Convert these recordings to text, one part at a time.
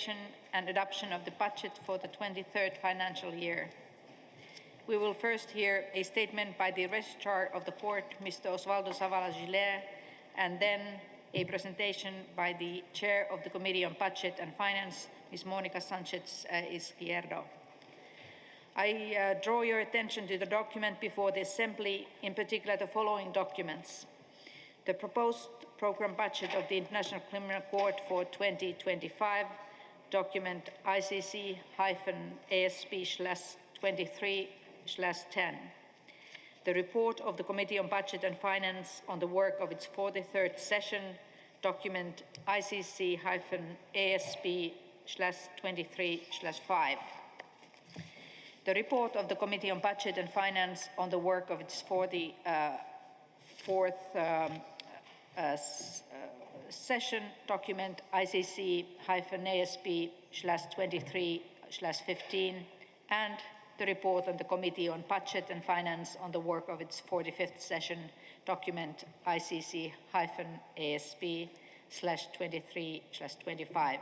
preparation and adoption of the budget for the 23rd financial year. We will first hear a statement by the Registrar of the Court, Mr. Osvaldo Zavala-Giller, and then a presentation by the Chair of the Committee on Budget and Finance, Ms. Monica Sanchez-Izquierdo. I draw your attention to the document before the Assembly, in particular the following documents. The proposed program budget of the International Criminal Court for 2025, document ICC-ASP23/10. The report of the Committee on Budget and Finance on the work of its 43rd session, document ICC-ASP23/5. The report of the Committee on Budget and Finance on the work of its 44th session, document ICC-ASP/23/15, and the report on the Committee on Budget and Finance on the work of its 45th session, document ICC-ASP/23/25.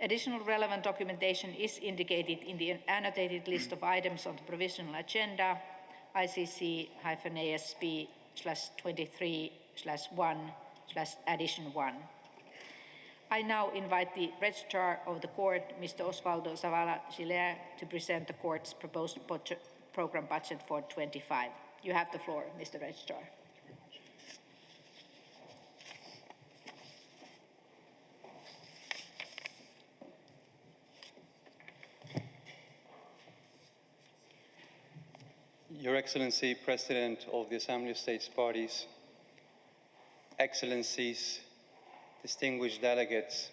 Additional relevant documentation is indicated in the annotated list of items on the provisional agenda, ICC-ASP/23/1/addition 1. I now invite the Registrar of the Court, Mr. Osvaldo Zavala-Giller, to present the Court's proposed program budget for 25. You have the floor, Mr. Registrar. Your Excellency, President of the Assembly of States Parties, Excellencies, distinguished delegates,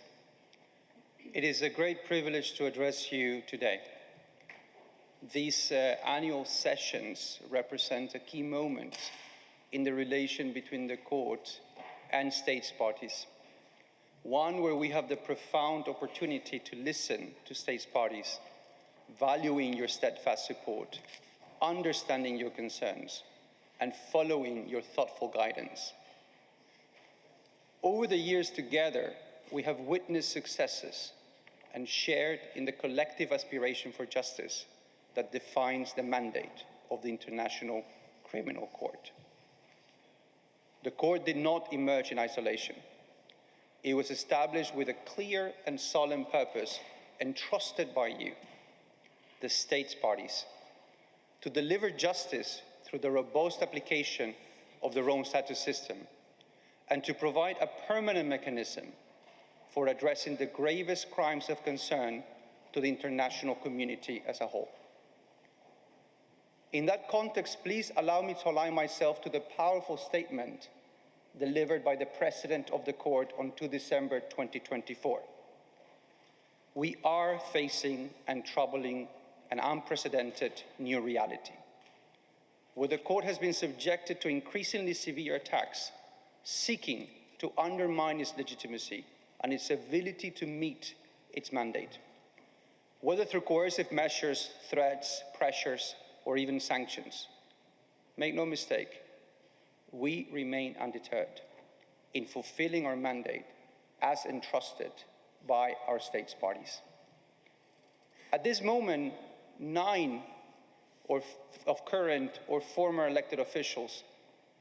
it is a great privilege to address you today. These annual sessions represent a key moment in the relation between the Court and States Parties, one where we have the profound opportunity to listen to States Parties, valuing your steadfast support, understanding your concerns, and following your thoughtful guidance. Over the years together, we have witnessed successes and shared in the collective aspiration for justice that defines the mandate of the International Criminal Court. The Court did not emerge in isolation. It was established with a clear and solemn purpose entrusted by you, the States Parties, to deliver justice through the robust application of the Rome Statute system, and to provide a permanent mechanism for addressing the gravest crimes of concern to the international community as a whole. In that context, please allow me to align myself to the powerful statement delivered by the President of the Court on 2 December 2024. We are facing and troubling an unprecedented new reality, where the Court has been subjected to increasingly severe attacks, seeking to undermine its legitimacy and its ability to meet its mandate, whether through coercive measures, threats, pressures, or even sanctions. Make no mistake, we remain undeterred in fulfilling our mandate as entrusted by our States Parties. At this moment, 9 of current or former elected officials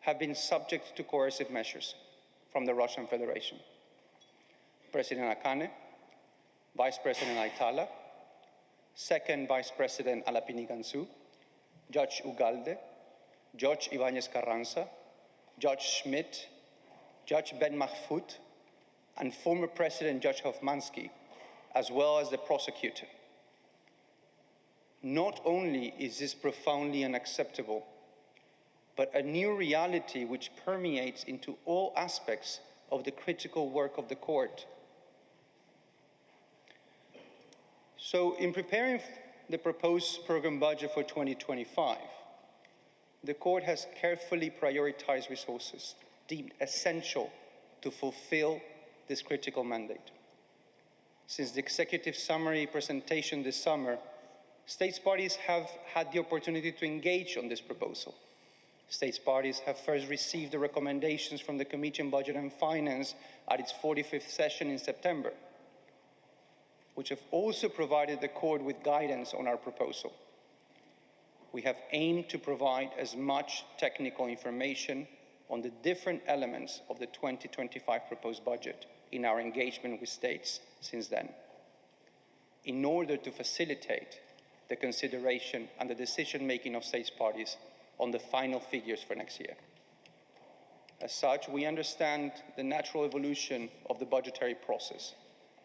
have been subject to coercive measures from the Russian Federation. President Akane, Vice President Aitala, Second Vice President Alapini Gansu, Judge Ugalde, Judge Ibáñez Carranza, Judge Schmidt, Judge Ben Mahfoud, and former President Judge Hofmansky, as well as the prosecutor. Not only is this profoundly unacceptable, but a new reality which permeates into all aspects of the critical work of the Court. So, in preparing the proposed program budget for 2025, the Court has carefully prioritized resources deemed essential to fulfill this critical mandate. Since the executive summary presentation this summer, States Parties have had the opportunity to engage on this proposal. States Parties have first received the recommendations from the Committee on Budget and Finance at its 45th session in September. which have also provided the court with guidance on our proposal. We have aimed to provide as much technical information on the different elements of the 2025 proposed budget in our engagement with states since then, in order to facilitate the consideration and the decision-making of states parties on the final figures for next year. As such, we understand the natural evolution of the budgetary process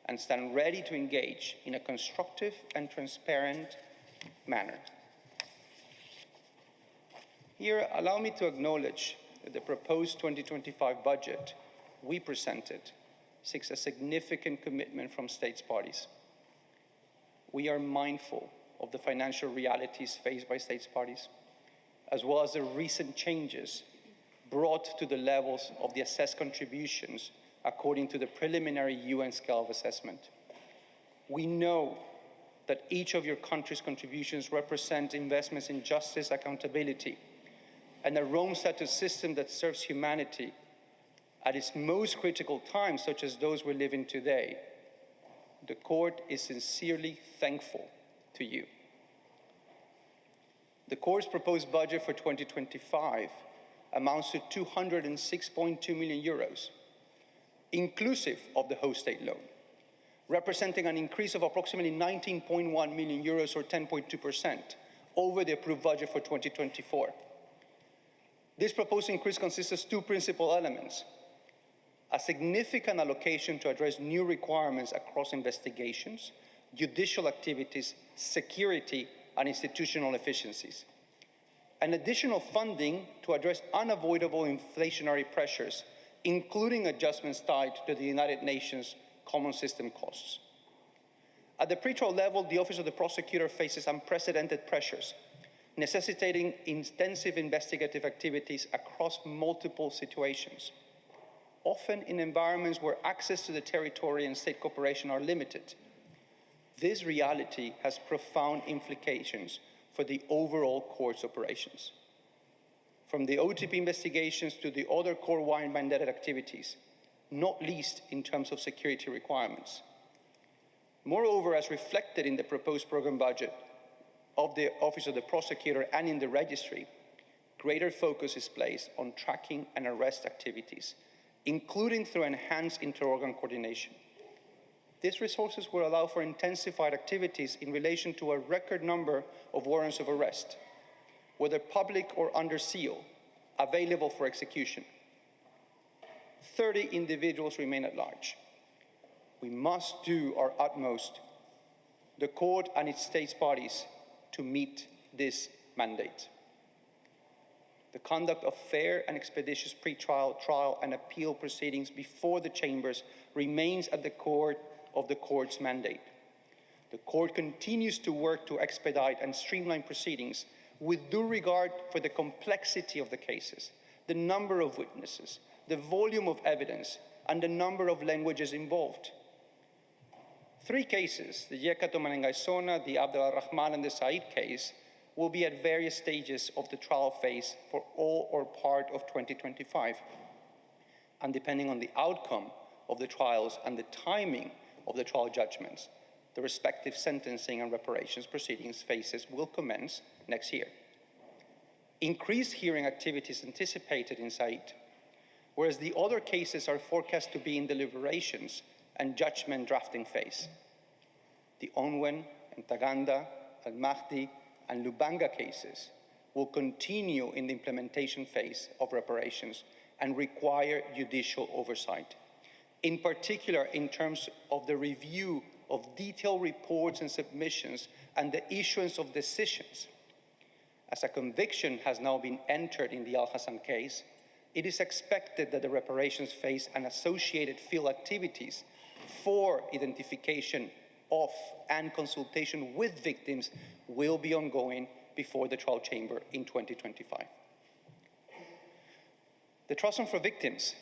and stand ready to engage in a constructive and transparent manner. Here, allow me to acknowledge that the proposed 2025 budget we presented seeks a significant commitment from states parties. We are mindful of the financial realities faced by states parties, as well as the recent changes brought to the levels of the assessed contributions according to the preliminary UN scale of assessment. We know that each of your country's contributions represent investments in justice, accountability, and a Rome Statute system that serves humanity at its most critical times, such as those we live in today. The court is sincerely thankful to you. The court's proposed budget for 2025 amounts to 206.2 million euros, inclusive of the host state loan, representing an increase of approximately 19.1 million euros or 10.2% over the approved budget for 2024. This proposed increase consists of two principal elements: a significant allocation to address new requirements across investigations, judicial activities, security, and institutional efficiencies, and additional funding to address unavoidable inflationary pressures, including adjustments tied to the United Nations Common System costs. At the pretrial level, the Office of the Prosecutor faces unprecedented pressures, necessitating intensive investigative activities across multiple situations, often in environments where access to the territory and state cooperation are limited. This reality has profound implications for the overall court's operations. From the OTP investigations to the other court-wide mandated activities, not least in terms of security requirements. Moreover, as reflected in the proposed program budget of the Office of the Prosecutor and in the registry, greater focus is placed on tracking and arrest activities, including through enhanced inter-organ coordination. These resources will allow for intensified activities in relation to a record number of warrants of arrest, whether public or under seal, available for execution. 30 individuals remain at large. We must do our utmost, the court and its states parties, to meet this mandate. The conduct of fair and expeditious pretrial, trial, and appeal proceedings before the chambers remains at the core of the court's mandate. The court continues to work to expedite and streamline proceedings with due regard for the complexity of the cases, the number of witnesses, the volume of evidence, and the number of languages involved. 3 cases, the Yekato Manengaisona, the Abdel Rahman, and the Said case, will be at various stages of the trial phase for all or part of 2025. And depending on the outcome of the trials and the timing of the trial judgments, the respective sentencing and reparations proceedings phases will commence next year. Increased hearing activities anticipated in Said, whereas the other cases are forecast to be in deliberations and judgment drafting phase. The Onwen, Ntaganda, Al-Mahdi, and Lubanga cases will continue in the implementation phase of reparations and require judicial oversight, in particular in terms of the review of detailed reports and submissions and the issuance of decisions. As a conviction has now been entered in the Al-Hassan case, it is expected that the reparations phase and associated field activities for identification of and consultation with victims will be ongoing before the trial chamber in 2025. The Trust Fund for Victims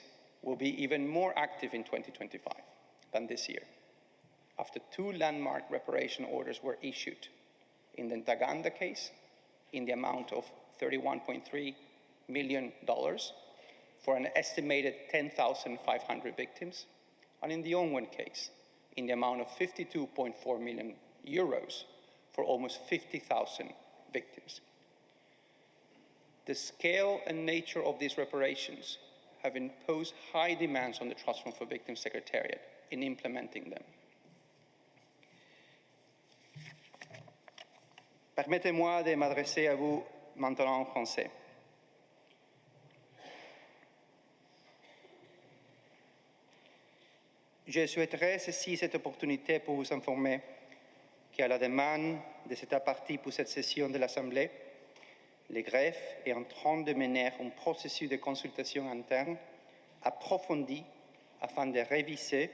will be even more active in 2025 than this year, after 2 landmark reparation orders were issued in the Ntaganda case in the amount of $31.3 million for an estimated 10,500 victims, and in the Onwen case in the amount of 52.4 million euros for almost 50,000 victims. The scale and nature of these reparations have imposed high demands on the Trust Fund for Victims Secretariat in implementing them. Permettez-moi de m'adresser à vous maintenant en français. Je souhaiterais saisir cette opportunité pour vous informer qu'à la demande de cette partie pour cette session de l'Assemblée, le greffe est en train de mener un processus de consultation interne approfondi afin de réviser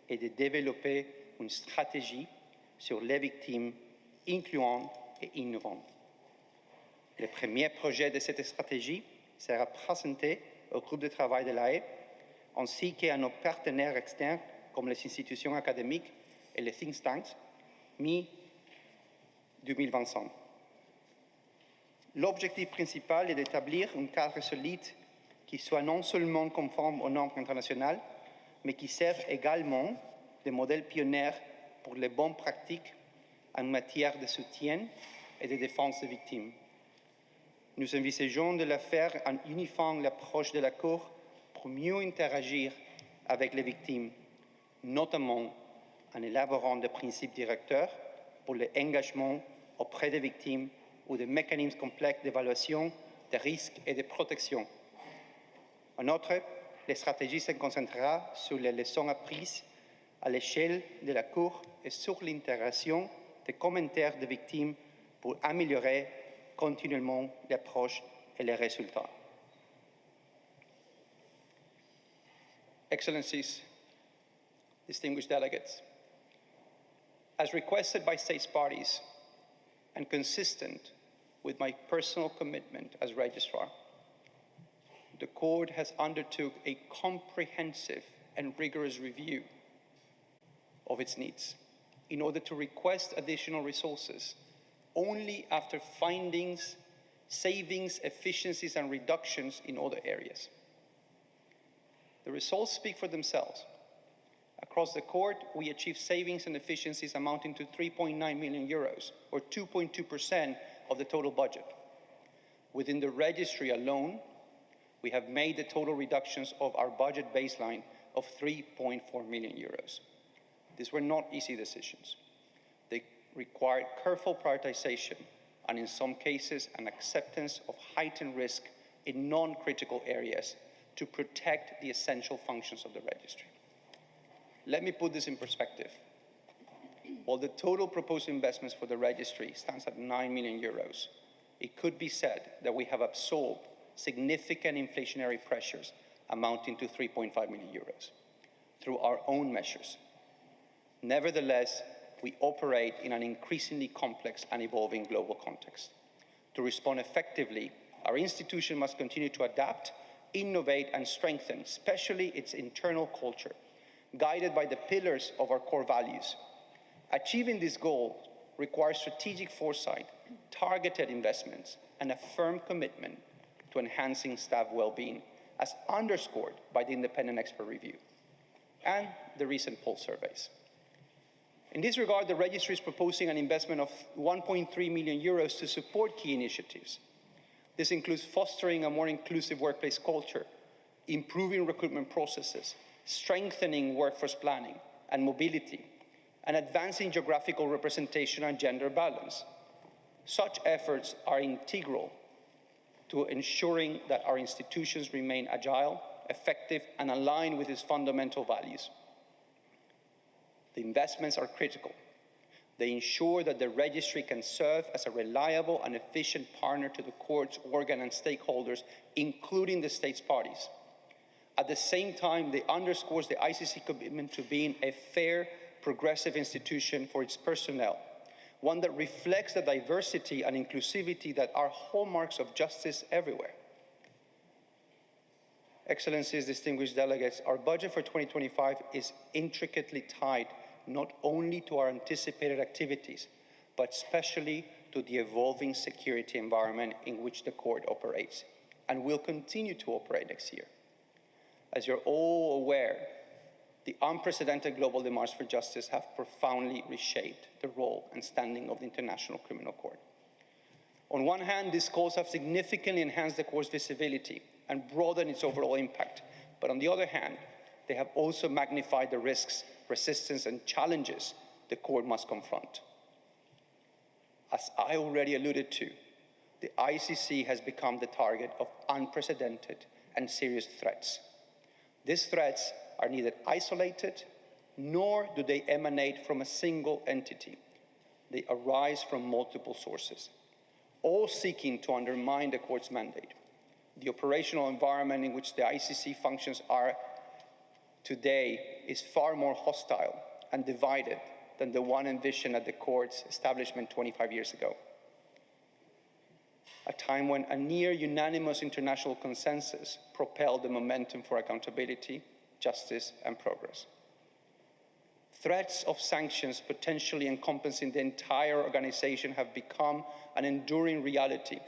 et de développer une stratégie sur les victimes incluantes et innovantes. Le premier projet de cette stratégie sera présenté au groupe de travail de l'AE ainsi qu'à nos partenaires externes comme les institutions académiques et les think tanks mi-2025. L'objectif principal est d'établir un cadre solide qui soit non seulement conforme aux normes internationales, mais qui serve également de modèle pionnier pour les bonnes pratiques en matière de soutien et de défense des victimes. Nous envisageons de le faire en unifiant l'approche de la Cour pour mieux interagir avec les victimes, notamment en élaborant des principes directeurs pour l'engagement auprès des victimes ou des mécanismes complexes d'évaluation des risques et de protection. En outre, la stratégie se concentrera sur les leçons apprises à l'échelle de la Cour et sur l'intégration des commentaires des victimes pour améliorer continuellement l'approche et les résultats. Excellencies, distinguished delegates, as requested by states parties and consistent with my personal commitment as registrar, the Court has undertook a comprehensive and rigorous review of its needs in order to request additional resources only after findings, savings, efficiencies, and reductions in other areas. The results speak for themselves. Across the Court, we achieved savings and efficiencies amounting to 3.9 million euros, or 2.2% of the total budget. Within the registry alone, we have made the total reductions of our budget baseline of 3.4 million euros. These were not easy decisions. They required careful prioritization and, in some cases, an acceptance of heightened risk in non-critical areas to protect the essential functions of the registry. Let me put this in perspective. While the total proposed investments for the registry stands at 9 million euros, it could be said that we have absorbed significant inflationary pressures amounting to 3.5 million euros through our own measures. Nevertheless, we operate in an increasingly complex and evolving global context. To respond effectively, our institution must continue to adapt, innovate, and strengthen, especially its internal culture, guided by the pillars of our core values. Achieving this goal requires strategic foresight, targeted investments, and a firm commitment to enhancing staff well-being, as underscored by the independent expert review and the recent poll surveys. In this regard, the registry is proposing an investment of 1.3 million euros to support key initiatives. This includes fostering a more inclusive workplace culture, improving recruitment processes, strengthening workforce planning and mobility, and advancing geographical representation and gender balance. Such efforts are integral to ensuring that our institutions remain agile, effective, and aligned with its fundamental values. The investments are critical. They ensure that the registry can serve as a reliable and efficient partner to the Court's organ and stakeholders, including the states parties. At the same time, they underscores the ICC commitment to being a fair, progressive institution for its personnel, one that reflects the diversity and inclusivity that are hallmarks of justice everywhere. Excellencies, distinguished delegates, our budget for 2025 is intricately tied not only to our anticipated activities, but especially to the evolving security environment in which the Court operates and will continue to operate next year. As you're all aware, the unprecedented global demands for justice have profoundly reshaped the role and standing of the International Criminal Court. On one hand, these calls have significantly enhanced the court's visibility and broadened its overall impact. But on the other hand, they have also magnified the risks, resistance, and challenges the court must confront. As I already alluded to, the ICC has become the target of unprecedented and serious threats. These threats are neither isolated, nor do they emanate from a single entity. They arise from multiple sources, all seeking to undermine the court's mandate. The operational environment in which the ICC functions today is far more hostile and divided than the one envisioned at the court's establishment 25 years ago. A time when a near unanimous international consensus propelled the momentum for accountability, justice, and progress. Threats of sanctions potentially encompassing the entire organization have become an enduring reality,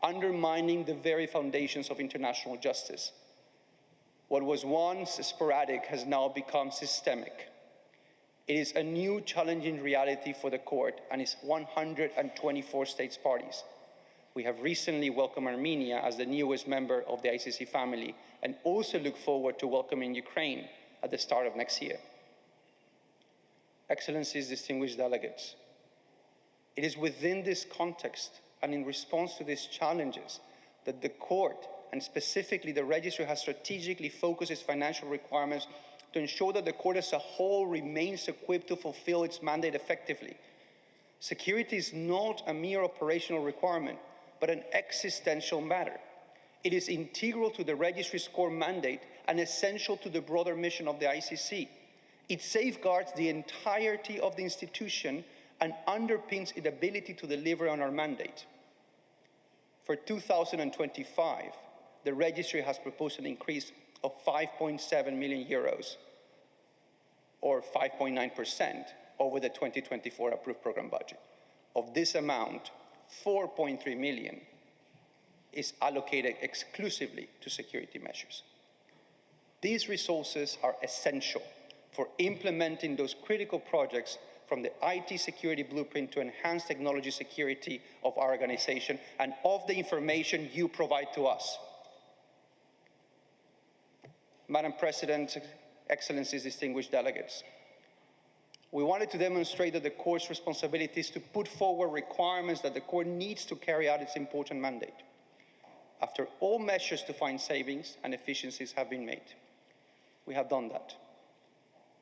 undermining the very foundations of international justice. What was once sporadic has now become systemic. It is a new challenging reality for the court and its 124 states parties. We have recently welcomed Armenia as the newest member of the ICC family and also look forward to welcoming Ukraine at the start of next year. Excellencies, distinguished delegates, it is within this context and in response to these challenges that the court, and specifically the registry, has strategically focused its financial requirements to ensure that the court as a whole remains equipped to fulfill its mandate effectively. Security is not a mere operational requirement, but an existential matter. It is integral to the registry's core mandate and essential to the broader mission of the ICC. It safeguards the entirety of the institution and underpins its ability to deliver on our mandate. For 2025, the registry has proposed an increase of 5.7 million euros, or 5.9%, over the 2024 approved program budget. Of this amount, 4.3 million is allocated exclusively to security measures. These resources are essential for implementing those critical projects, from the IT security blueprint to enhance technology security of our organization and of the information you provide to us. Madam President, Excellencies, distinguished delegates, we wanted to demonstrate that the court's responsibility is to put forward requirements that the court needs to carry out its important mandate. After all measures to find savings and efficiencies have been made, we have done that.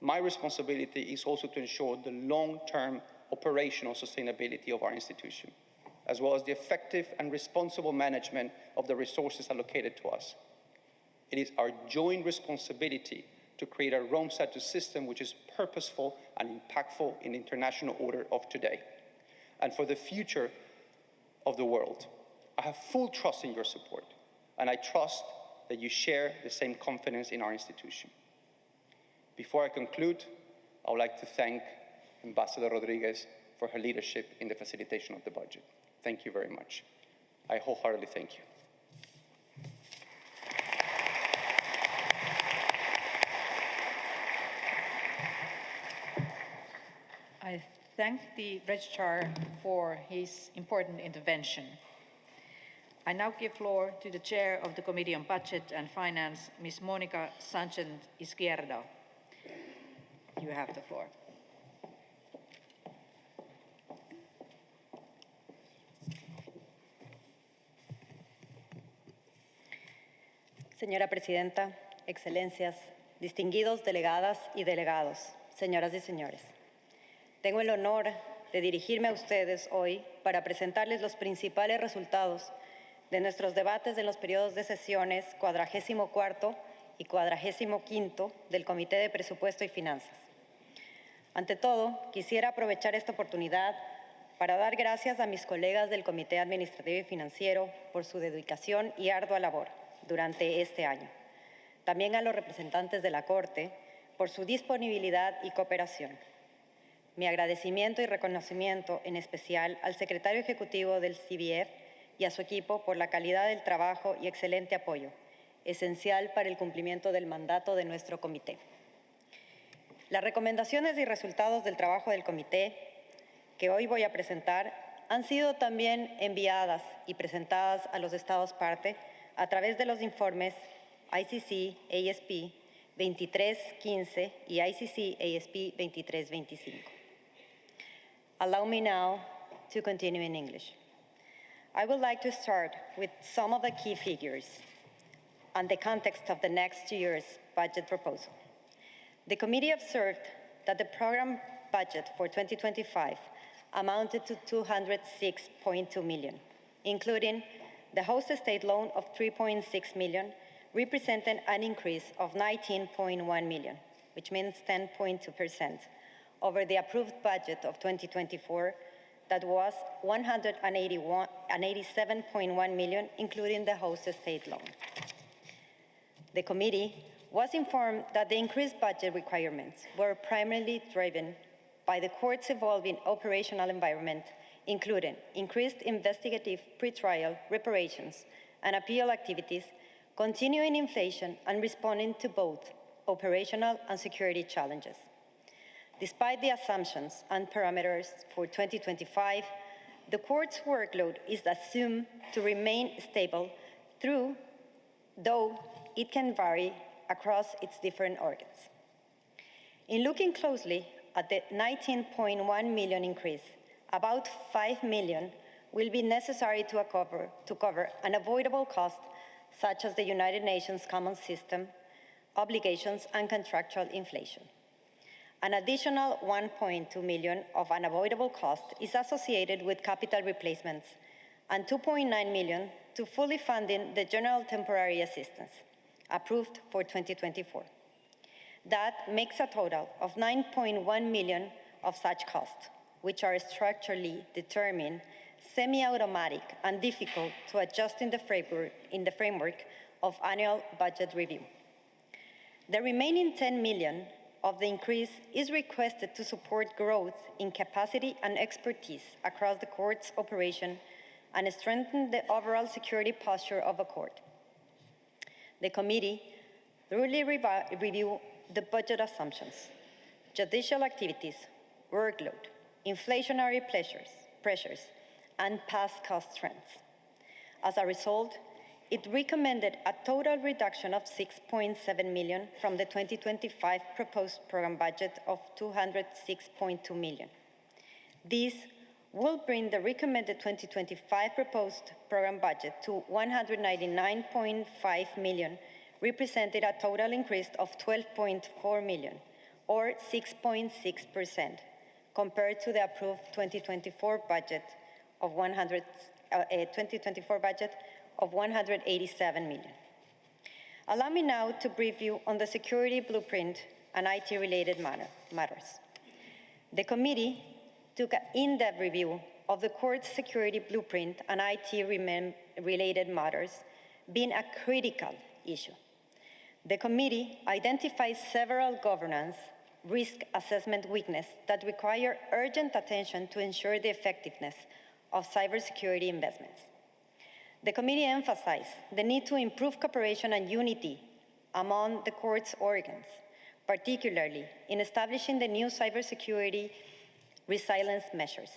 My responsibility is also to ensure the long-term operational sustainability of our institution, as well as the effective and responsible management of the resources allocated to us. It is our joint responsibility to create a Rome Statute system which is purposeful and impactful in the international order of today and for the future of the world. I have full trust in your support, and I trust that you share the same confidence in our institution. Before I conclude, I would like to thank Ambassador Rodriguez for her leadership in the facilitation of the budget. Thank you very much. I wholeheartedly thank you. I thank the Registrar for his important intervention. I now give floor to the Chair of the Committee on Budget and Finance, Ms. Mónica Sánchez-Izquierdo. You have the floor. Señora Presidenta, Excelencias, distinguidos delegadas y delegados, señoras y señores. Tengo el honor de dirigirme a ustedes hoy para presentarles los principales resultados de nuestros debates en los periodos de sesiones 44º y 45º del Comité de Presupuesto y Finanzas. Ante todo, quisiera aprovechar esta oportunidad para dar gracias a mis colegas del Comité Administrativo y Financiero por su dedicación y ardua labor durante este año. También a los representantes de la Corte por su disponibilidad y cooperación. Mi agradecimiento y reconocimiento en especial al secretario ejecutivo del CBF y a su equipo por la calidad del trabajo y excelente apoyo, esencial para el cumplimiento del mandato de nuestro comité. Las recomendaciones y resultados del trabajo del comité que hoy voy a presentar han sido también enviadas y presentadas a los Estados parte a través de los informes ICC ASP 2315 y ICC ASP 2325. Allow me now to continue in English. I would like to start with some of the key figures and the context of the next year's budget proposal. The committee observed that the program budget for 2025 amounted to $206.2 million, including the host state loan of $3.6 million, representing an increase of $19.1 million, which means 10.2%, over the approved budget of 2024 that was $187.1 million, including the host state loan. The committee was informed that the increased budget requirements were primarily driven by the court's evolving operational environment, including increased investigative, pretrial, reparations, and appeal activities, continuing inflation, and responding to both operational and security challenges. Despite the assumptions and parameters for 2025, the court's workload is assumed to remain stable, though it can vary across its different organs. In looking closely at the $19.1 million increase, about $5 million will be necessary to cover unavoidable costs such as the United Nations Common System, obligations, and contractual inflation. An additional $1.2 million of unavoidable cost is associated with capital replacements and $2.9 million to fully funding the General Temporary Assistance, approved for 2024. That makes a total of $9.1 million of such costs, which are structurally determined, semi-automatic, and difficult to adjust in the framework of annual budget review. The remaining $10 million of the increase is requested to support growth in capacity and expertise across the court's operation and strengthen the overall security posture of the court. The committee thoroughly reviewed the budget assumptions, judicial activities, workload, inflationary pressures, and past cost trends. As a result, it recommended a total reduction of $6.7 million from the 2025 proposed program budget of $206.2 million. This will bring the recommended 2025 proposed program budget to $199.5 million, representing a total increase of $12.4 million, or 6.6%, compared to the approved 2024 budget of $187 million. Allow me now to brief you on the security blueprint and IT-related matters. The committee took an in-depth review of the court's security blueprint and IT-related matters being a critical issue. The committee identified several governance risk assessment weaknesses that require urgent attention to ensure the effectiveness of cybersecurity investments. The committee emphasized the need to improve cooperation and unity among the court's organs, particularly in establishing the new cybersecurity resilience measures.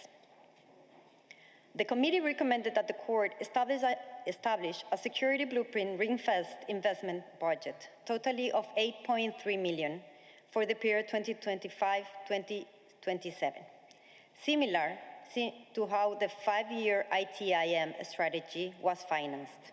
The committee recommended that the court establish a security blueprint ring-fenced investment budget, totally of $8.3 million for the period 2025-2027, similar to how the 5-year ITIM strategy was financed.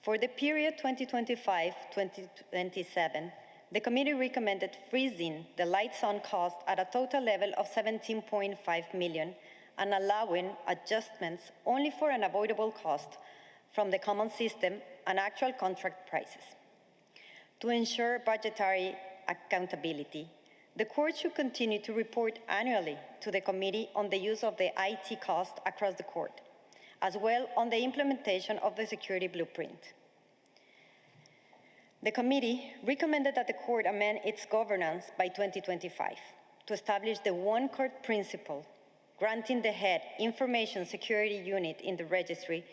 For the period 2025-2027, the committee recommended freezing the lights-on cost at a total level of $17.5 million and allowing adjustments only for unavoidable cost from the common system and actual contract prices. To ensure budgetary accountability, the court should continue to report annually to the committee on the use of the IT cost across the court, as well on the implementation of the security blueprint. The committee recommended that the court amend its governance by 2025 to establish the one court principle, granting the head information security unit in the registry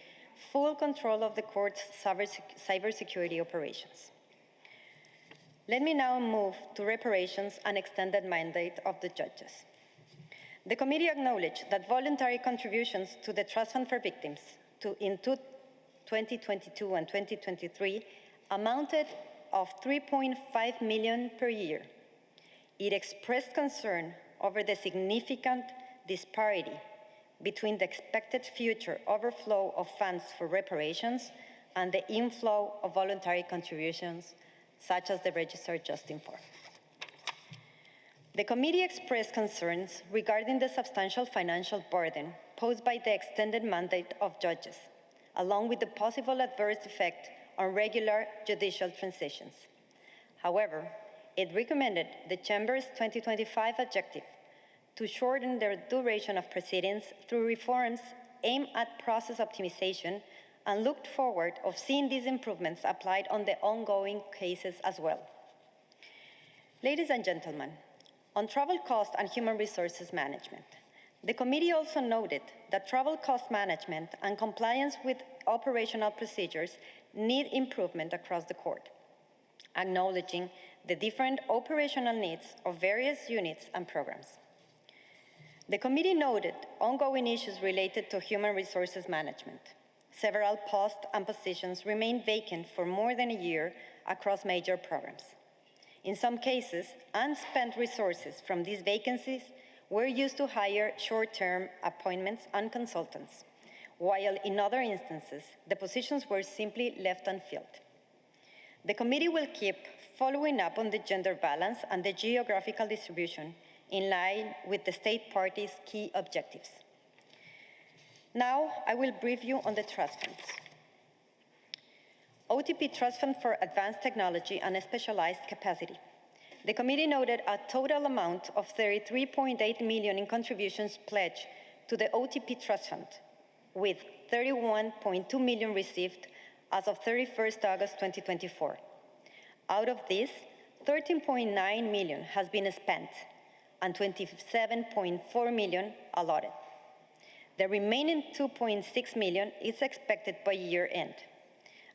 full control of the court's cybersecurity operations. Let me now move to reparations and extended mandate of the judges. The committee acknowledged that voluntary contributions to the Trust Fund for Victims in 2022 and 2023 amounted of $3.5 million per year. It expressed concern over the significant disparity between the expected future overflow of funds for reparations and the inflow of voluntary contributions, such as the Register just informed. The committee expressed concerns regarding the substantial financial burden posed by the extended mandate of judges, along with the possible adverse effect on regular judicial transitions. However, it recommended the Chamber's 2025 objective to shorten the duration of proceedings through reforms aimed at process optimization and looked forward of seeing these improvements applied on the ongoing cases as well. Ladies and gentlemen, on travel cost and human resources management, the committee also noted that travel cost management and compliance with operational procedures need improvement across the court, acknowledging the different operational needs of various units and programs. The committee noted ongoing issues related to human resources management. Several posts and positions remain vacant for more than a year across major programs. In some cases, unspent resources from these vacancies were used to hire short-term appointments and consultants, while in other instances, the positions were simply left unfilled. The committee will keep following up on the gender balance and the geographical distribution in line with the state parties' key objectives. Now, I will brief you on the trust funds. OTP Trust Fund for Advanced Technology and Specialized Capacity. The committee noted a total amount of $33.8 million in contributions pledged to the OTP Trust Fund, with $31.2 million received as of 31st August 2024. Out of this, $13.9 million has been spent and $27.4 million allotted. The remaining $2.6 million is expected by year end.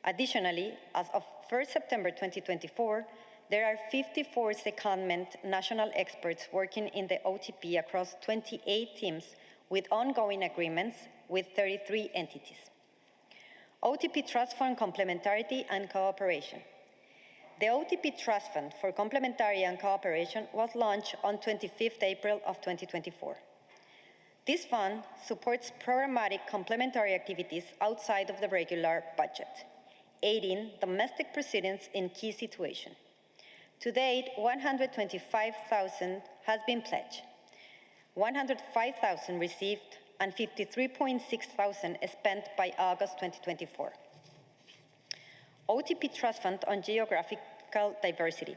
Additionally, as of 1st September 2024, there are 54 secondment national experts working in the OTP across 28 teams with ongoing agreements with 33 entities. OTP Trust Fund Complementarity and Cooperation. The OTP Trust Fund for Complementarity and Cooperation was launched on 25th April of 2024. This fund supports programmatic complementary activities outside of the regular budget, aiding domestic proceedings in key situations. To date, $125,000 has been pledged, $105,000 received, and $53,600 spent by August 2024. OTP Trust Fund on Geographical Diversity.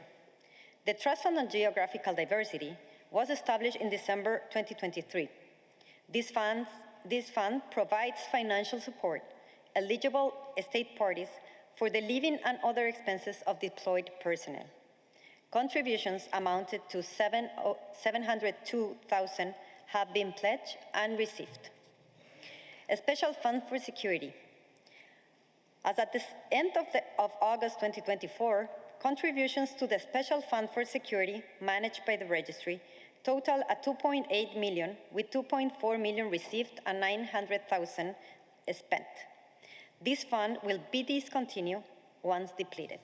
The Trust Fund on Geographical Diversity was established in December 2023. This fund provides financial support eligible state parties for the living and other expenses of deployed personnel. Contributions amounted to $702,000 have been pledged and received. A special fund for security. As at the end of August 2024, contributions to the Special Fund for Security managed by the registry total at $2.8 million, with $2.4 million received and $900,000 spent. This fund will be discontinued once depleted.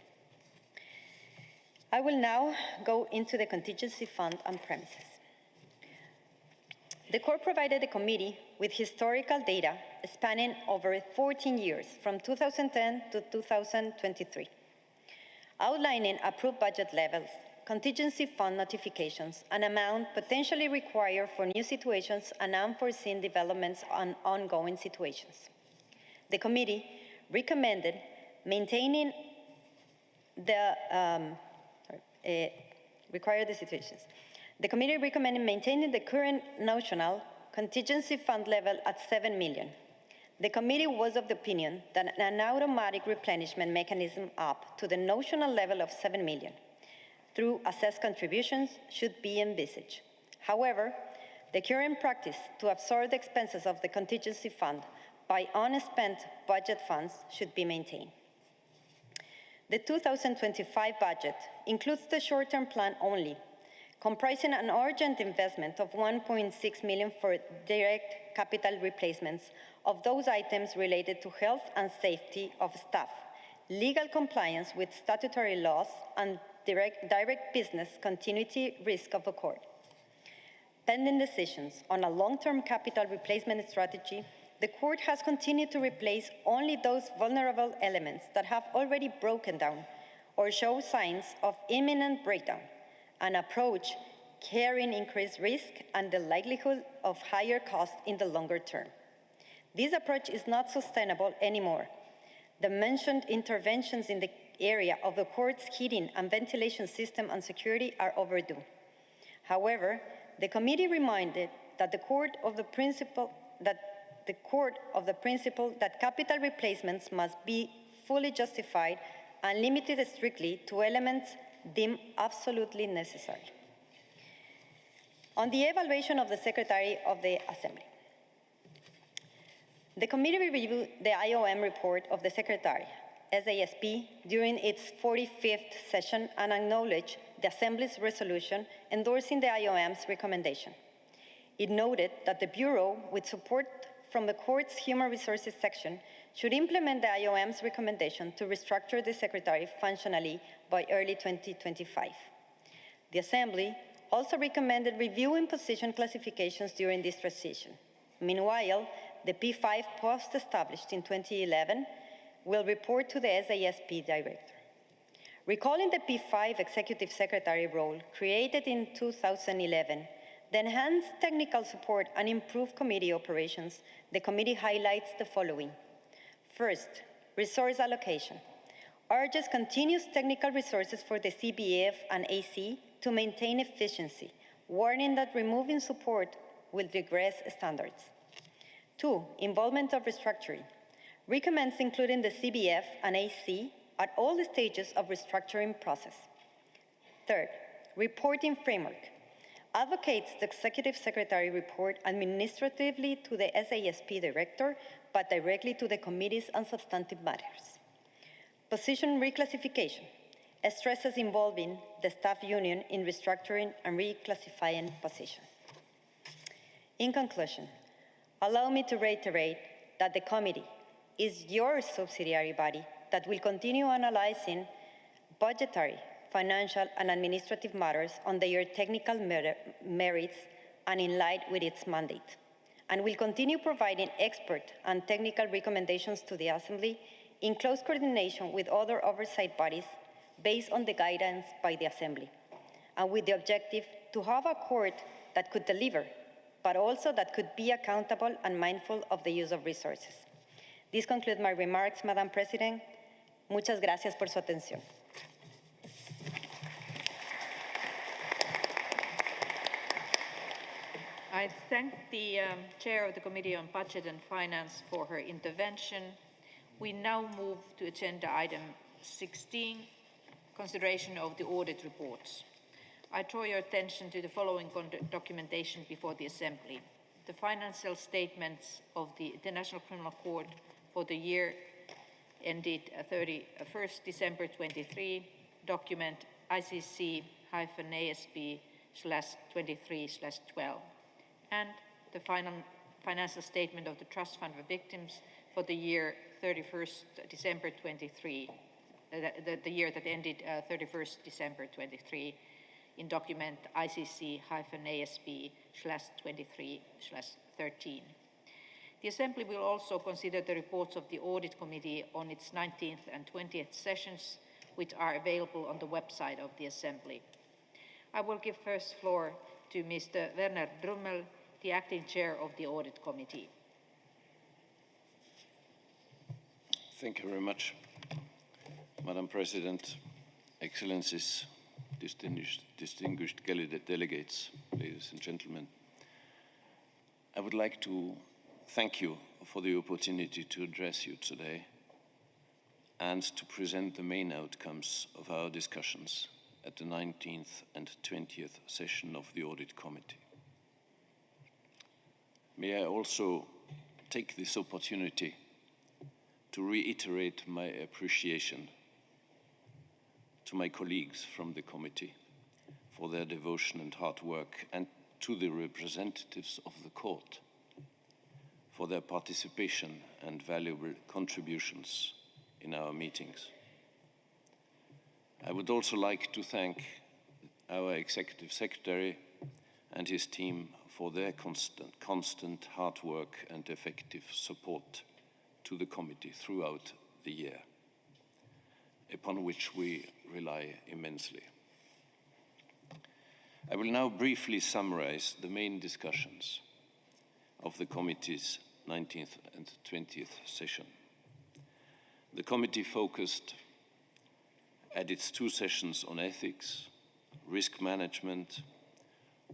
I will now go into the contingency fund and premises. The court provided the committee with historical data spanning over 14 years, from 2010 to 2023, outlining approved budget levels, contingency fund notifications, and amount potentially required for new situations and unforeseen developments on ongoing situations. The committee recommended maintaining the The committee recommended maintaining the current notional contingency fund level at $7 million. The committee was of the opinion that an automatic replenishment mechanism up to the notional level of $7 million through assessed contributions should be envisaged. However, the current practice to absorb the expenses of the contingency fund by unspent budget funds should be maintained. The 2025 budget includes the short-term plan only, comprising an urgent investment of $1.6 million for direct capital replacements of those items related to health and safety of staff, legal compliance with statutory laws, and direct business continuity risk of the court. Pending decisions on a long-term capital replacement strategy, the court has continued to replace only those vulnerable elements that have already broken down or show signs of imminent breakdown, an approach carrying increased risk and the likelihood of higher costs in the longer term. This approach is not sustainable anymore. The mentioned interventions in the area of the court's heating and ventilation system and security are overdue. However, the committee reminded that the court of the principle that capital replacements must be fully justified and limited strictly to elements deemed absolutely necessary. On the evaluation of the Secretary of the Assembly, the committee reviewed the IOM report of the Secretary, SASP, during its 45th session and acknowledged the Assembly's resolution endorsing the IOM's recommendation. It noted that the Bureau, with support from the Court's Human Resources section, should implement the IOM's recommendation to restructure the Secretary functionally by early 2025. The Assembly also recommended reviewing position classifications during this transition. Meanwhile, the P5 post established in 2011 will report to the SASP Director. Recalling the P5 Executive Secretary role created in 2011, the enhanced technical support and improved committee operations, the committee highlights the following. First, resource allocation. Urges continuous technical resources for the CBF and AC to maintain efficiency, warning that removing support will regress standards. 2, involvement of restructuring. Recommends including the CBF and AC at all the stages of restructuring process. Third, reporting framework. Advocates the Executive Secretary report administratively to the SASP Director, but directly to the committees on substantive matters. Position reclassification. Stresses involving the staff union in restructuring and reclassifying positions. In conclusion, allow me to reiterate that the committee is your subsidiary body that will continue analyzing budgetary, financial, and administrative matters on their technical merits and in line with its mandate, and will continue providing expert and technical recommendations to the Assembly in close coordination with other oversight bodies based on the guidance by the Assembly, and with the objective to have a court that could deliver, but also that could be accountable and mindful of the use of resources. This concludes my remarks, Madam President. Muchas gracias por su atención. I thank the Chair of the Committee on Budget and Finance for her intervention. We now move to agenda item 16, consideration of the audit reports. I draw your attention to the following documentation before the Assembly. The financial statements of the International Criminal Court for the year ended 31st December 23, document ICC-ASP23/12, and the financial statement of the Trust Fund for Victims for the year 31st December 23, the year that ended 31st December 23, in document ICC-ASP/23/13. The Assembly will also consider the reports of the Audit Committee on its 19th and 20th sessions, which are available on the website of the Assembly. I will give first floor to Mr. Werner Drummel, the Acting Chair of the Audit Committee. Thank you very much, Madam President, Excellencies, distinguished delegates, ladies and gentlemen. I would like to thank you for the opportunity to address you today and to present the main outcomes of our discussions at the 19th and 20th session of the Audit Committee. May I also take this opportunity to reiterate my appreciation to my colleagues from the committee for their devotion and hard work, and to the representatives of the court for their participation and valuable contributions in our meetings. I would also like to thank our Executive Secretary and his team for their constant hard work and effective support to the committee throughout the year, upon which we rely immensely. I will now briefly summarize the main discussions of the committee's 19th and 20th session. The committee focused at its 2 sessions on ethics, risk management,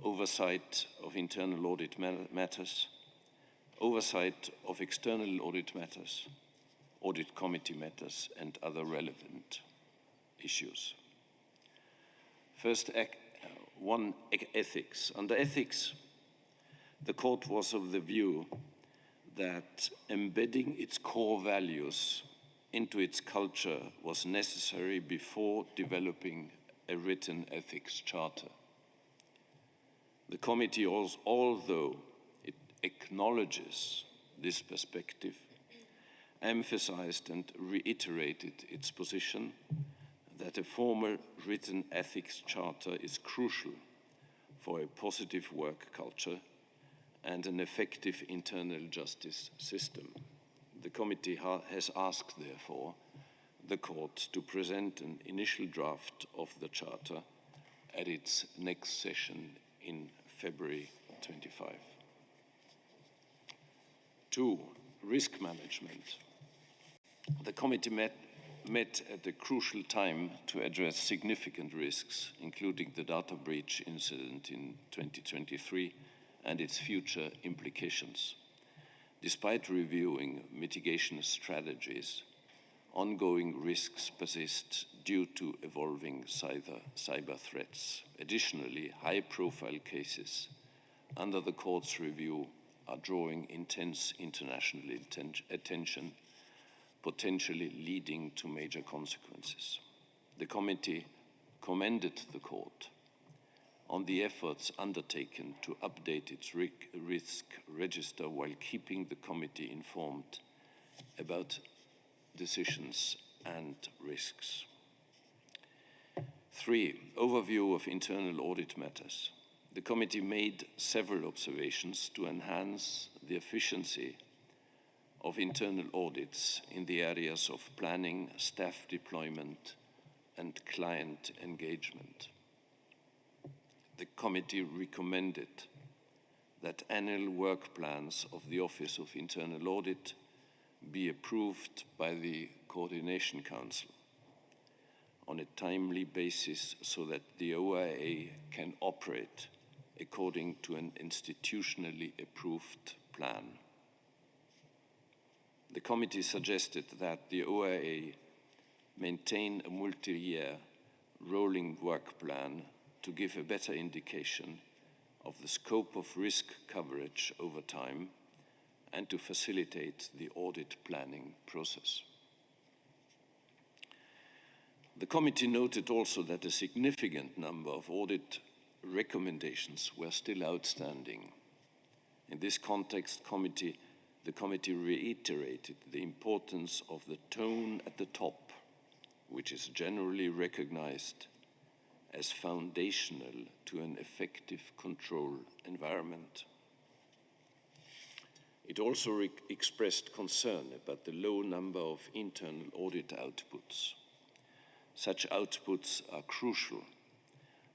oversight of internal audit matters, oversight of external audit matters, audit committee matters, and other relevant issues. First, ethics. Under ethics, the court was of the view that embedding its core values into its culture was necessary before developing a written ethics charter. The committee, although it acknowledges this perspective, emphasized and reiterated its position that a formal written ethics charter is crucial for a positive work culture and an effective internal justice system. The committee has asked, therefore, the court to present an initial draft of the charter at its next session in February 25. 2. Risk management. The committee met at a crucial time to address significant risks, including the data breach incident in 2023 and its future implications. Despite reviewing mitigation strategies, ongoing risks persist due to evolving cyber threats. Additionally, high-profile cases under the court's review are drawing intense international attention, potentially leading to major consequences. The committee commended the court on the efforts undertaken to update its risk register while keeping the committee informed about decisions and risks. 3. Overview of internal audit matters. The committee made several observations to enhance the efficiency of internal audits in the areas of planning, staff deployment, and client engagement. The committee recommended that annual work plans of the Office of Internal Audit be approved by the Coordination Council on a timely basis so that the OIA can operate according to an institutionally approved plan. The committee suggested that the OIA maintain a multi-year rolling work plan to give a better indication of the scope of risk coverage over time and to facilitate the audit planning process. The committee noted also that a significant number of audit recommendations were still outstanding. In this context, the committee reiterated the importance of the tone at the top, which is generally recognized as foundational to an effective control environment. It also expressed concern about the low number of internal audit outputs. Such outputs are crucial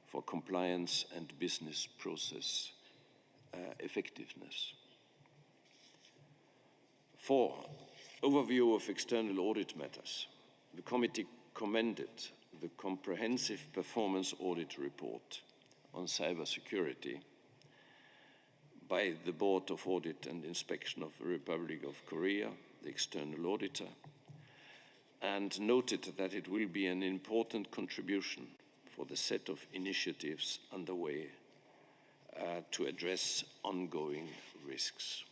for compliance and business process effectiveness. 4. Overview of external audit matters. The committee commended the comprehensive performance audit report on cybersecurity by the Board of Audit and Inspection of the Republic of Korea, the external auditor, and noted that it will be an important contribution for the set of initiatives underway to address ongoing risks.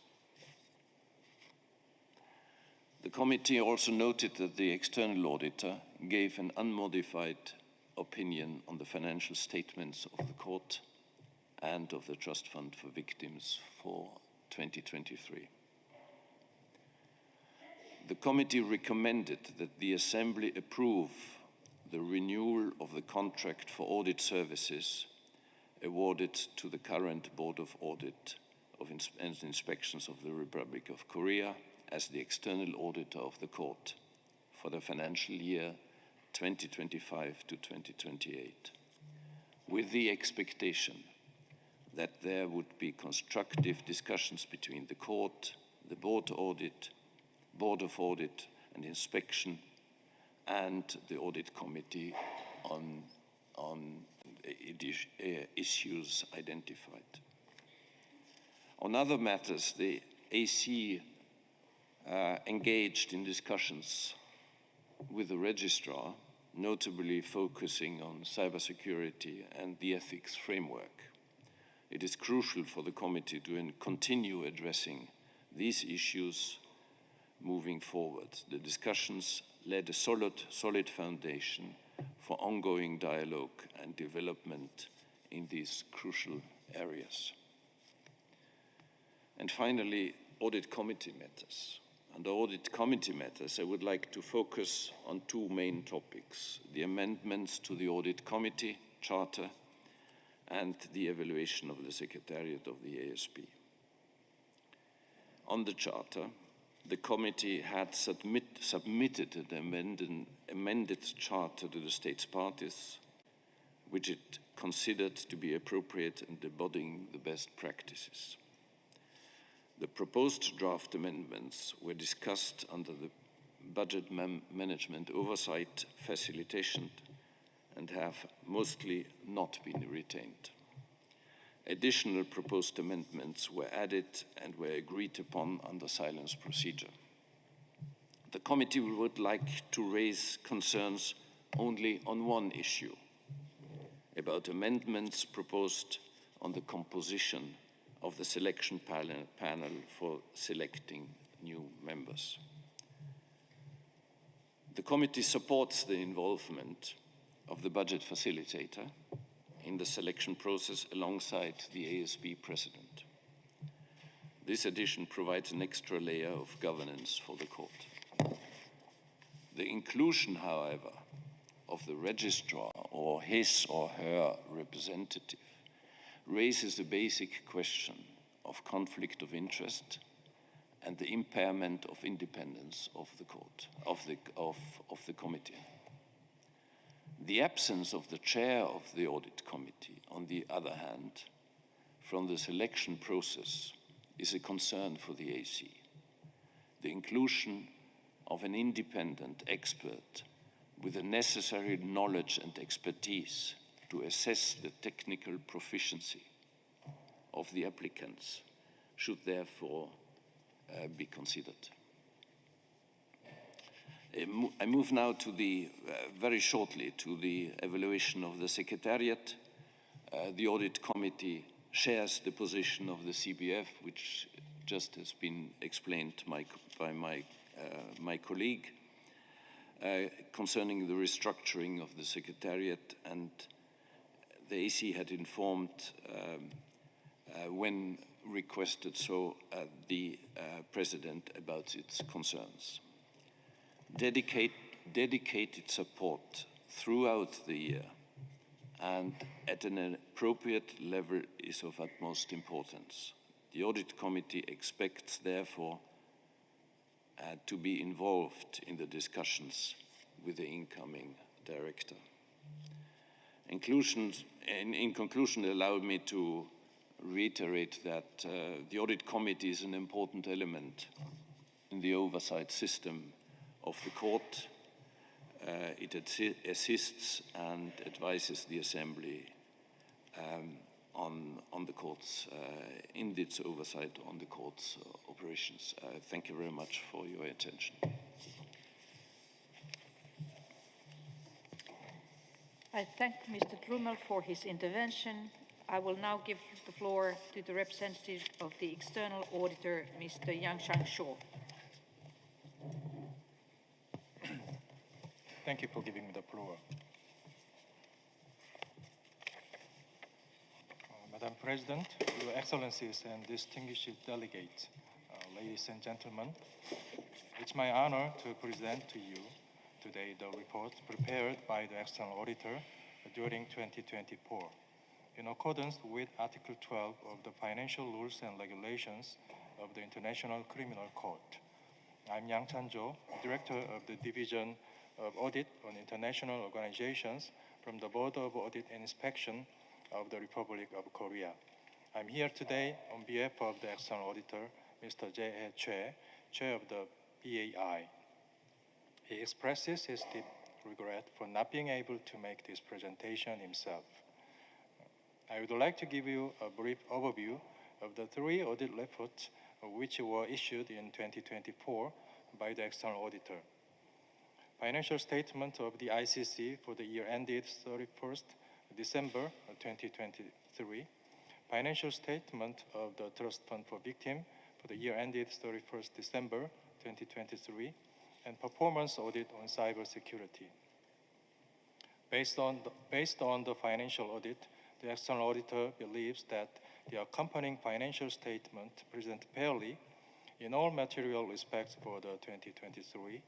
The committee also noted that the external auditor gave an unmodified opinion on the financial statements of the court and of the Trust Fund for Victims for 2023. The committee recommended that the Assembly approve the renewal of the contract for audit services awarded to the current Board of Audit and Inspections of the Republic of Korea as the external auditor of the court for the financial year 2025 to 2028, with the expectation that there would be constructive discussions between the court, the Board of Audit and Inspection, and the Audit Committee on issues identified. On other matters, the AC engaged in discussions with the registrar, notably focusing on cybersecurity and the ethics framework. It is crucial for the committee to continue addressing these issues moving forward. The discussions laid a solid foundation for ongoing dialogue and development in these crucial areas. And finally, audit committee matters. Under audit committee matters, I would like to focus on two main topics: the amendments to the audit committee charter and the evaluation of the Secretariat of the ASP. On the charter, the committee had submitted an amended charter to the states parties, which it considered to be appropriate and embodying the best practices. The proposed draft amendments were discussed under the Budget Management Oversight Facilitation and have mostly not been retained. Additional proposed amendments were added and were agreed upon under silence procedure. The committee would like to raise concerns only on one issue, about amendments proposed on the composition of the selection panel for selecting new members. The committee supports the involvement of the budget facilitator in the selection process alongside the ASP president. This addition provides an extra layer of governance for the court. The inclusion, however, of the registrar or his or her representative raises the basic question of conflict of interest and the impairment of independence of the court, of the committee. The absence of the chair of the audit committee, on the other hand, from the selection process is a concern for the AC. The inclusion of an independent expert with the necessary knowledge and expertise to assess the technical proficiency of the applicants should therefore be considered. I move now to very shortly to the evaluation of the Secretariat. The Audit Committee shares the position of the CBF, which just has been explained by my colleague, concerning the restructuring of the Secretariat, and the AC had informed when requested so the President about its concerns. Dedicated support throughout the year and at an appropriate level is of utmost importance. The Audit Committee expects, therefore, to be involved in the discussions with the incoming director. In conclusion, allow me to reiterate that the Audit Committee is an important element in the oversight system of the court. It assists and advises the Assembly on the court's, in its oversight on the court's operations. Thank you very much for your attention. I thank Mr. Drummel for his intervention. I will now give the floor to the representative of the external auditor, Mr. Yang Shaw. Thank you for giving me the floor. Madam President, Your Excellencies and distinguished delegates, ladies and gentlemen, it's my honor to present to you today the report prepared by the External Auditor during 2024. In accordance with Article 12 of the Financial Rules and Regulations of the International Criminal Court, I'm Yang Chan-jo, Director of the Division of Audit on International Organizations from the Board of Audit and Inspection of the Republic of Korea. I'm here today on behalf of the External Auditor, Mr. Jae Choi, Chair of the BAI. He expresses his deep regret for not being able to make this presentation himself. I would like to give you a brief overview of the 3 audit reports which were issued in 2024 by the External Auditor. Financial statement of the ICC for the year ended 31st December 2023, financial statement of the Trust Fund for Victims for the year ended 31st December 2023, and performance audit on cybersecurity. Based on the financial audit, the External Auditor believes that the accompanying financial statement present fairly in all material respects for the 2023,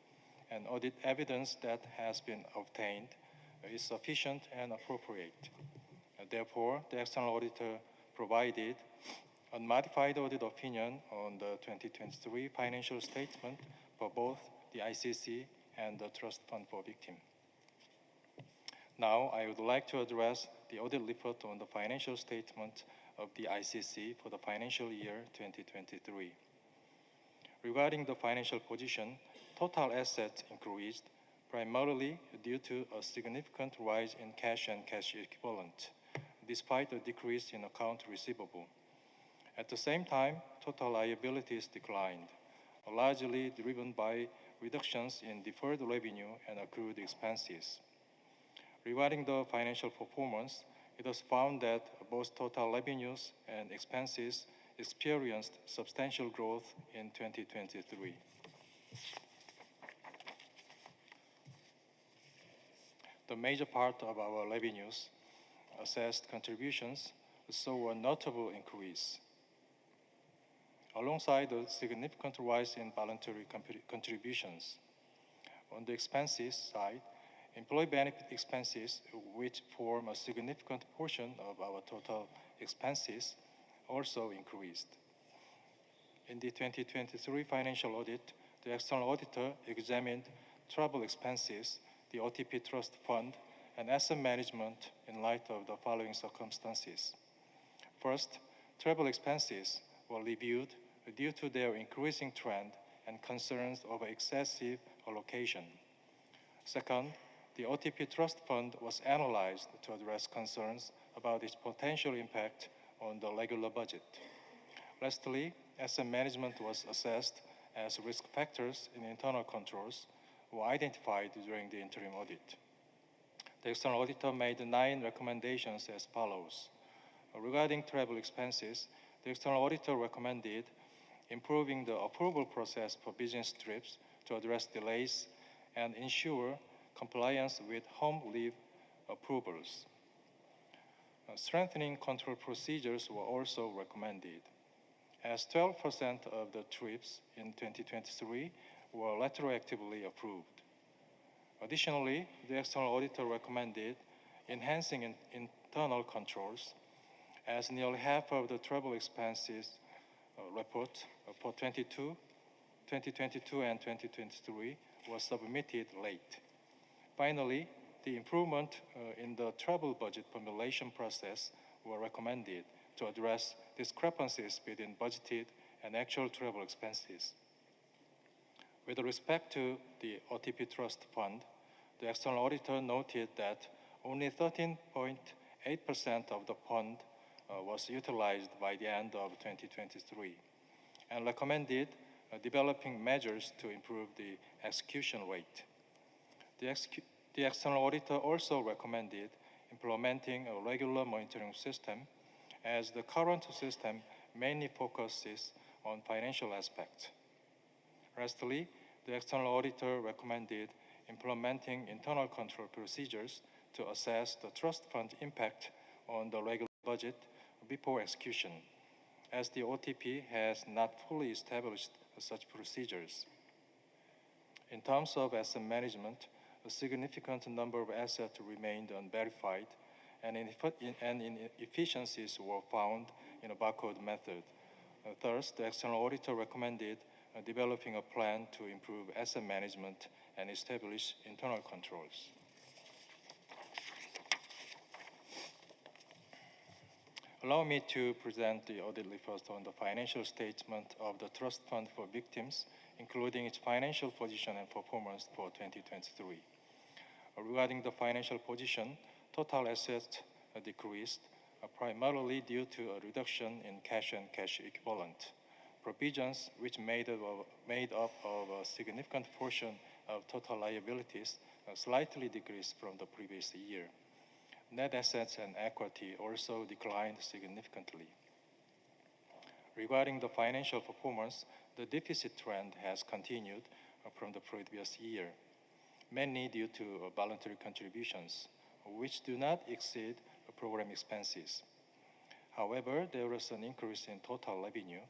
and audit evidence that has been obtained is sufficient and appropriate. Therefore, the External Auditor provided a modified audit opinion on the 2023 financial statement for both the ICC and the Trust Fund for Victims. Now, I would like to address the audit report on the financial statement of the ICC for the financial year 2023. Regarding the financial position, total assets increased primarily due to a significant rise in cash and cash equivalent, despite a decrease in account receivable. At the same time, total liabilities declined, largely driven by reductions in deferred revenue and accrued expenses. Regarding the financial performance, it was found that both total revenues and expenses experienced substantial growth in 2023. The major part of our revenues, assessed contributions, saw a notable increase. Alongside the significant rise in voluntary contributions. On the expenses side, employee benefit expenses, which form a significant portion of our total expenses, also increased. In the 2023 financial audit, the External Auditor examined travel expenses, the OTP Trust Fund, and asset management in light of the following circumstances. First, travel expenses were reviewed due to their increasing trend and concerns over excessive allocation. Second, the OTP Trust Fund was analyzed to address concerns about its potential impact on the regular budget. Lastly, asset management was assessed as risk factors in internal controls were identified during the interim audit. The External Auditor made 9 recommendations as follows. Regarding travel expenses, the External Auditor recommended improving the approval process for business trips to address delays and ensure compliance with home leave approvals. Strengthening control procedures were also recommended, as 12% of the trips in 2023 were retroactively approved. Additionally, the External Auditor recommended enhancing internal controls, as nearly half of the travel expenses report for 2022 and 2023 was submitted late. Finally, the improvement in the travel budget formulation process were recommended to address discrepancies between budgeted and actual travel expenses. With respect to the OTP Trust Fund, the External Auditor noted that only 13.8% of the fund was utilized by the end of 2023, and recommended developing measures to improve the execution rate. The External Auditor also recommended implementing a regular monitoring system, as the current system mainly focuses on financial aspects. Lastly, the External Auditor recommended implementing internal control procedures to assess the trust fund impact on the regular budget before execution, as the OTP has not fully established such procedures. In terms of asset management, a significant number of assets remained unverified, and inefficiencies were found in a barcode method. Thus, the external auditor recommended developing a plan to improve asset management and establish internal controls. Allow me to present the audit report on the financial statement of the Trust Fund for Victims, including its financial position and performance for 2023. Regarding the financial position, total assets decreased primarily due to a reduction in cash and cash equivalent. Provisions, which made up of a significant portion of total liabilities, slightly decreased from the previous year. Net assets and equity also declined significantly. Regarding the financial performance, the deficit trend has continued from the previous year, mainly due to voluntary contributions, which do not exceed program expenses. However, there was an increase in total revenue,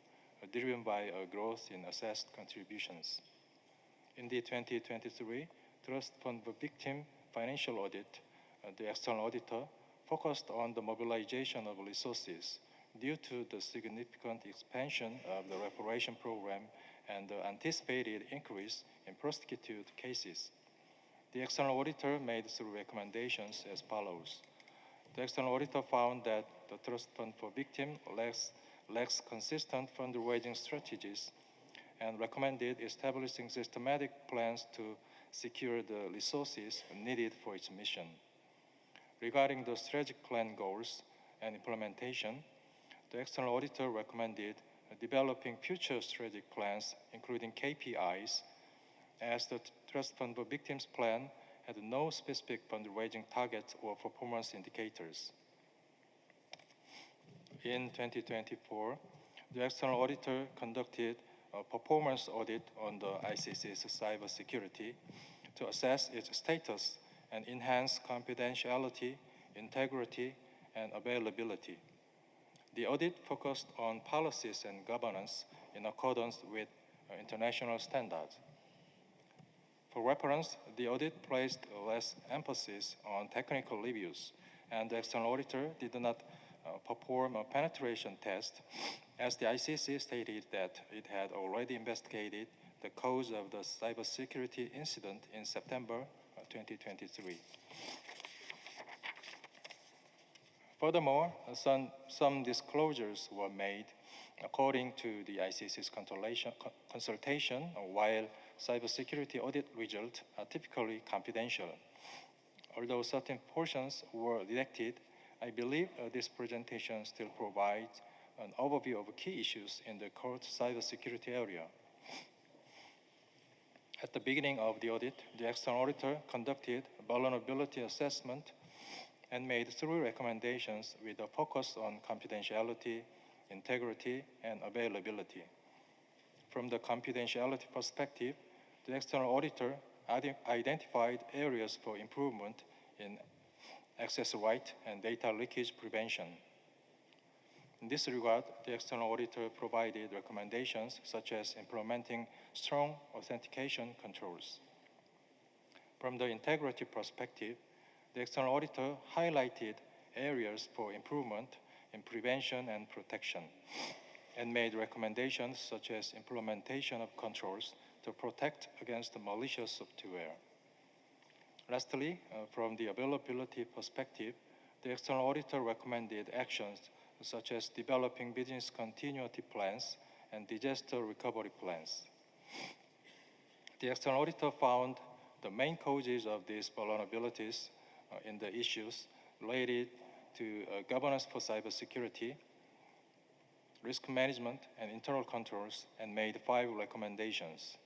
driven by a growth in assessed contributions. In the 2023 Trust Fund for Victim Financial Audit, the external auditor focused on the mobilization of resources due to the significant expansion of the reparation program and the anticipated increase in prosecuted cases. The external auditor made 3 recommendations as follows. The external auditor found that the Trust Fund for Victims lacks consistent fundraising strategies and recommended establishing systematic plans to secure the resources needed for its mission. Regarding the strategic plan goals and implementation, the external auditor recommended developing future strategic plans, including KPIs, as the Trust Fund for Victims plan had no specific fundraising targets or performance indicators. In 2024, the external auditor conducted a performance audit on the ICC's cybersecurity to assess its status and enhance confidentiality, integrity, and availability. The audit focused on policies and governance in accordance with international standards. For reference, the audit placed less emphasis on technical reviews, and the external auditor did not perform a penetration test, as the ICC stated that it had already investigated the cause of the cybersecurity incident in September 2023. Furthermore, some disclosures were made according to the ICC's consultation, while cybersecurity audit results are typically confidential. Although certain portions were redacted, I believe this presentation still provides an overview of key issues in the court cybersecurity area. At the beginning of the audit, the external auditor conducted a vulnerability assessment and made 3 recommendations with a focus on confidentiality, integrity, and availability. From the confidentiality perspective, the external auditor identified areas for improvement in access right and data leakage prevention. In this regard, the external auditor provided recommendations such as implementing strong authentication controls. From the integrity perspective, the external auditor highlighted areas for improvement in prevention and protection, and made recommendations such as implementation of controls to protect against malicious software. Lastly, from the availability perspective, the external auditor recommended actions such as developing business continuity plans and disaster recovery plans. The external auditor found the main causes of these vulnerabilities in the issues related to governance for cybersecurity, risk management, and internal controls, and made 5 recommendations.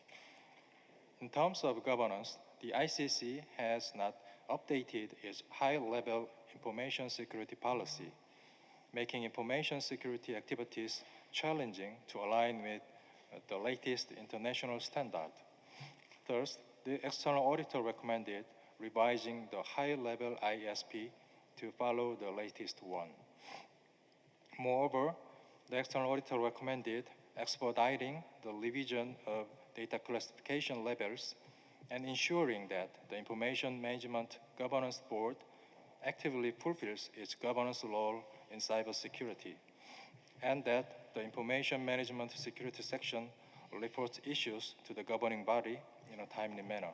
In terms of governance, the ICC has not updated its high-level information security policy, making information security activities challenging to align with the latest international standard. Thus, the external auditor recommended revising the high-level ISP to follow the latest one. Moreover, the external auditor recommended expediting the revision of data classification levels and ensuring that the Information Management Governance Board actively fulfills its governance role in cybersecurity, and that the Information Management Security section reports issues to the governing body in a timely manner.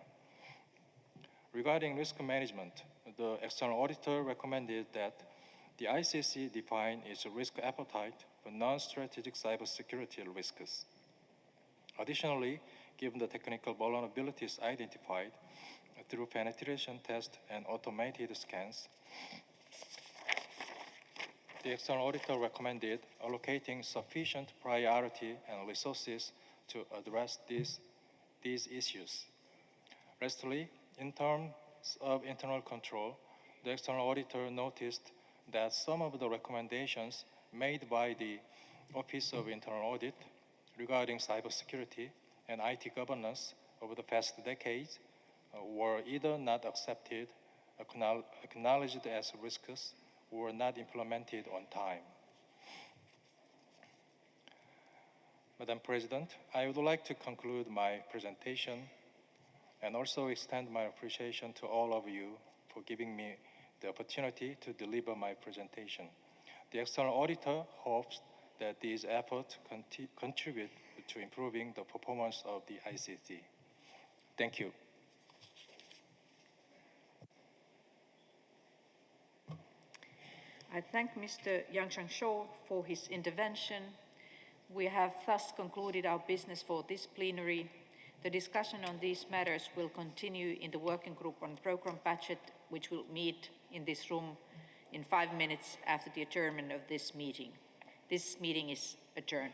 Regarding risk management, the external auditor recommended that the ICC define its risk appetite for non-strategic cybersecurity risks. Additionally, given the technical vulnerabilities identified through penetration tests and automated scans, the external auditor recommended allocating sufficient priority and resources to address these issues. Lastly, in terms of internal control, the external auditor noticed that some of the recommendations made by the Office of Internal Audit regarding cybersecurity and IT governance over the past decades were either not accepted, acknowledged as risks, or not implemented on time. Madam President, I would like to conclude my presentation and also extend my appreciation to all of you for giving me the opportunity to deliver my presentation. The external auditor hopes that these efforts contribute to improving the performance of the ICC. Thank you. I thank Mr. Yang Chang-shou for his intervention. We have thus concluded our business for this plenary. The discussion on these matters will continue in the working group on program budget, which will meet in this room in 5 minutes after the adjournment of this meeting. This meeting is adjourned.